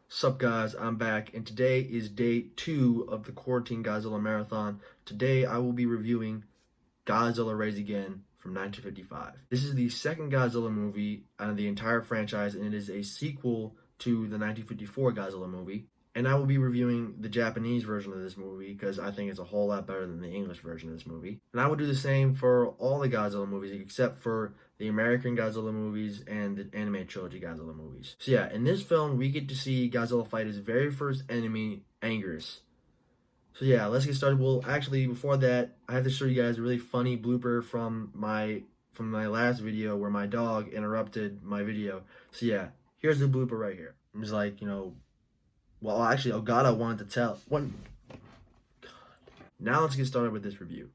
Sup guys, I'm back, and today is day 2 of the Quarantine Godzilla Marathon. Today I will be reviewing Godzilla Rise Again from 1955. This is the second Godzilla movie out of the entire franchise, and it is a sequel to the 1954 Godzilla movie. And I will be reviewing the Japanese version of this movie because I think it's a whole lot better than the English version of this movie. And I will do the same for all the Godzilla movies except for the American Godzilla movies and the anime trilogy Godzilla movies. So yeah, in this film, we get to see Godzilla fight his very first enemy, Anguirus. So yeah, let's get started. Well, actually, before that, I have to show you guys a really funny blooper from my last video where my dog interrupted my video. So yeah, here's the blooper right here. It was like, well, actually, Ogata wanted to tell. One. God. Now let's get started with this review.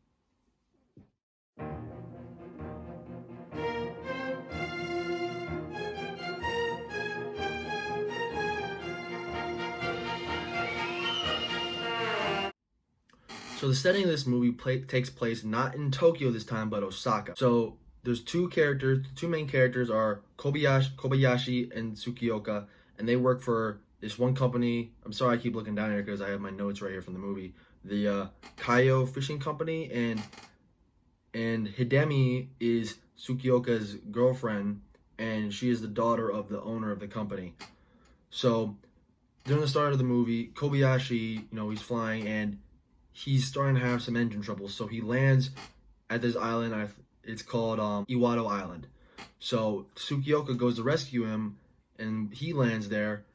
So the setting of this movie takes place not in Tokyo this time, but Osaka. So there's two characters. The two main characters are Kobayashi and Tsukioka, and they work for this one company. I'm sorry I keep looking down here because I have my notes right here from the movie. The Kaio Fishing Company, and Hidemi is Tsukioka's girlfriend, and she is the daughter of the owner of the company. So during the start of the movie, Kobayashi, he's flying and he's starting to have some engine trouble. So he lands at this island. It's called Iwado Island. So Tsukioka goes to rescue him, and he lands there.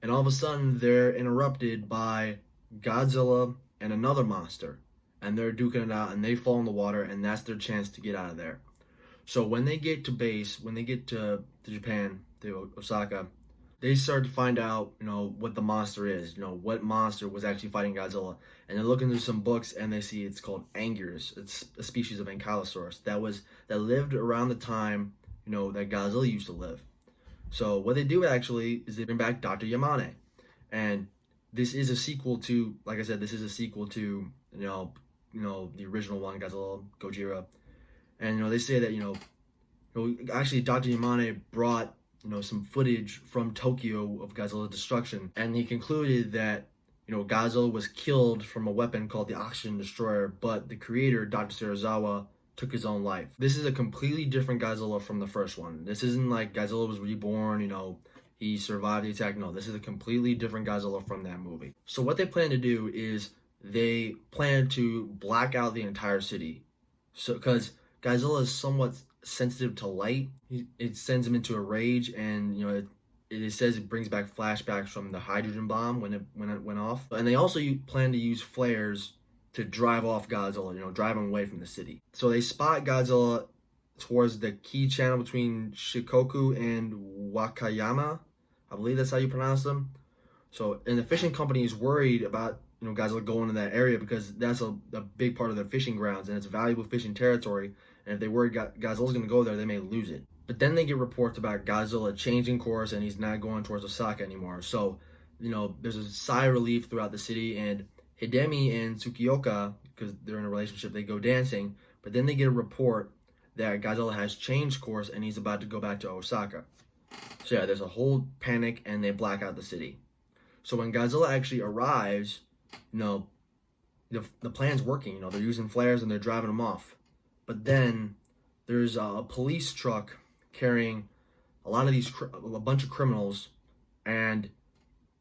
And all of a sudden, they're interrupted by Godzilla and another monster. And they're duking it out, and they fall in the water, and that's their chance to get out of there. So when they get to base, when they get to Japan, to Osaka, they start to find out, what the monster is, what monster was actually fighting Godzilla. And they're looking through some books, and they see it's called Anguirus. It's a species of Ankylosaurus that lived around the time, that Godzilla used to live. So what they do actually is they bring back Dr. Yamane. And this is a sequel to, like I said, this is a sequel to, the original one, Godzilla, Gojira. And, they say that, actually Dr. Yamane brought, some footage from Tokyo of Godzilla's destruction. And he concluded that, Godzilla was killed from a weapon called the Oxygen Destroyer, but the creator, Dr. Serizawa, took his own life. This is a completely different Godzilla from the first one. This isn't like Godzilla was reborn, he survived the attack. No, this is a completely different Godzilla from that movie. So what they plan to do is they plan to black out the entire city. So, because Godzilla is somewhat sensitive to light, it sends him into a rage, and it says it brings back flashbacks from the hydrogen bomb when it went off. And they also plan to use flares to drive off Godzilla, drive him away from the city. So they spot Godzilla towards the key channel between Shikoku and Wakayama. I believe that's how you pronounce them. So, and the fishing company is worried about, Godzilla going to that area because that's a big part of their fishing grounds, and it's valuable fishing territory. And if they worry Godzilla's going to go there, they may lose it. But then they get reports about Godzilla changing course, and he's not going towards Osaka anymore. So, there's a sigh of relief throughout the city, and Hidemi and Tsukioka, because they're in a relationship, they go dancing, but then they get a report that Godzilla has changed course and he's about to go back to Osaka. So yeah, there's a whole panic and they black out the city. So when Godzilla actually arrives, the plan's working, they're using flares and they're driving him off. But then there's a police truck carrying a bunch of criminals, and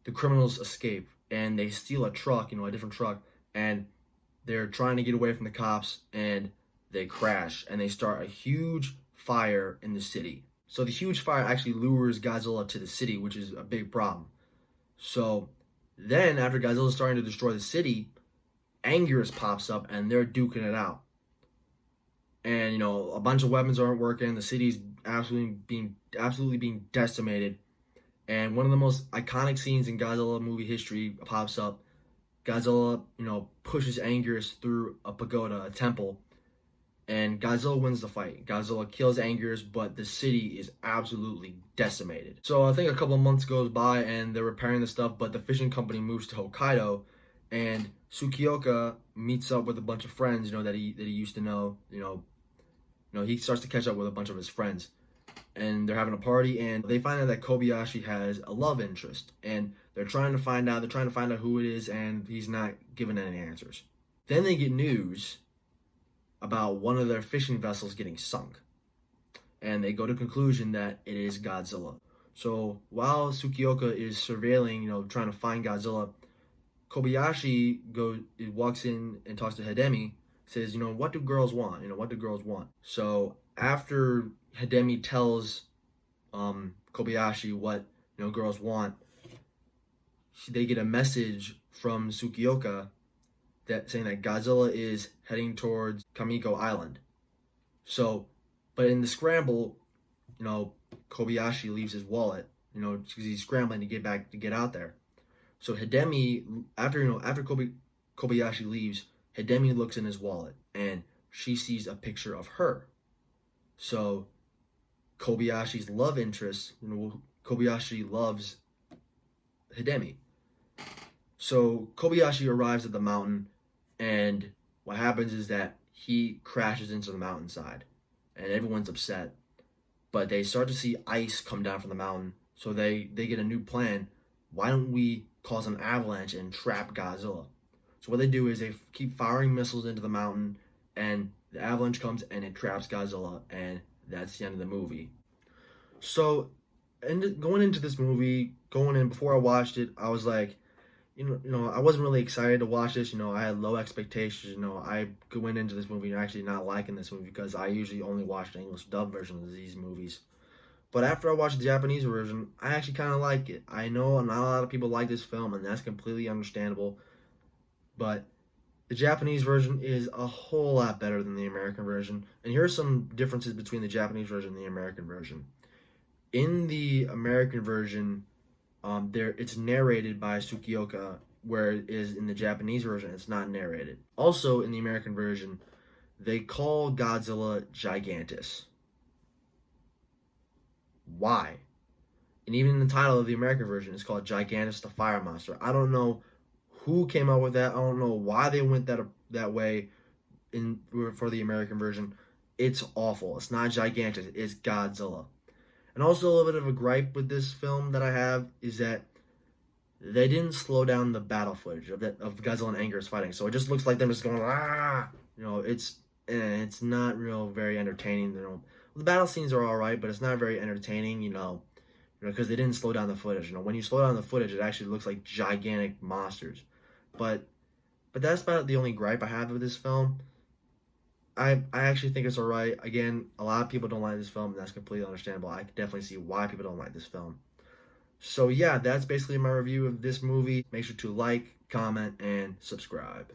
the criminals escape. And they steal a truck, a different truck, and they're trying to get away from the cops, and they crash, and they start a huge fire in the city. So the huge fire actually lures Godzilla to the city, which is a big problem. So then, after Godzilla's starting to destroy the city, Anguirus pops up, and they're duking it out. And, a bunch of weapons aren't working, the city's absolutely being decimated. And one of the most iconic scenes in Godzilla movie history pops up. Godzilla, pushes Anguirus through a pagoda, a temple, and Godzilla wins the fight. Godzilla kills Anguirus, but the city is absolutely decimated. So I think a couple of months goes by, and they're repairing the stuff, but the fishing company moves to Hokkaido, and Tsukioka meets up with a bunch of friends, that he used to know. He starts to catch up with a bunch of his friends. and they're having a party, and they find out that Kobayashi has a love interest, and they're trying to find out who it is, and he's not giving any answers. Then they get news about one of their fishing vessels getting sunk, and they go to conclusion that it is Godzilla. So while Tsukioka is surveilling, trying to find Godzilla, Kobayashi walks in and talks to Hidemi, says, what do girls want? What do girls want? So after Hidemi tells Kobayashi what girls want, they get a message from Tsukioka saying that Godzilla is heading towards Kamiko Island. So, but in the scramble, Kobayashi leaves his wallet, because he's scrambling to get out there. So Hidemi, after Kobayashi leaves, Hidemi looks in his wallet and she sees a picture of her. So Kobayashi's love interest, Kobayashi loves Hidemi. So Kobayashi arrives at the mountain, and what happens is that he crashes into the mountainside, and everyone's upset. But they start to see ice come down from the mountain, so they get a new plan. Why don't we cause an avalanche and trap Godzilla? So what they do is they keep firing missiles into the mountain, and the avalanche comes and it traps Godzilla, and that's the end of the movie. So, and going into this movie, before I watched it, I was like, I wasn't really excited to watch this. I had low expectations. I went into this movie actually not liking this movie because I usually only watch the English dub version of these movies. But after I watched the Japanese version, I actually kind of like it. I know not a lot of people like this film, and that's completely understandable. But the Japanese version is a whole lot better than the American version. And here are some differences between the Japanese version and the American version. In the American version, it's narrated by Tsukioka, where it is in the Japanese version, it's not narrated. Also, in the American version, they call Godzilla Gigantus. Why? And even in the title of the American version, it's called Gigantus the Fire Monster. I don't know who came up with that. I don't know why they went that way for the American version. It's awful. It's not Gigantus. It's Godzilla. And also a little bit of a gripe with this film that I have is that they didn't slow down the battle footage of Godzilla and Anger's fighting. So it just looks like them just going, ah! It's not very entertaining. The battle scenes are alright, but it's not very entertaining, because they didn't slow down the footage. When you slow down the footage, it actually looks like gigantic monsters. But that's about the only gripe I have with this film. I actually think it's alright. Again, a lot of people don't like this film, and that's completely understandable. I can definitely see why people don't like this film. So yeah, that's basically my review of this movie. Make sure to like, comment, and subscribe.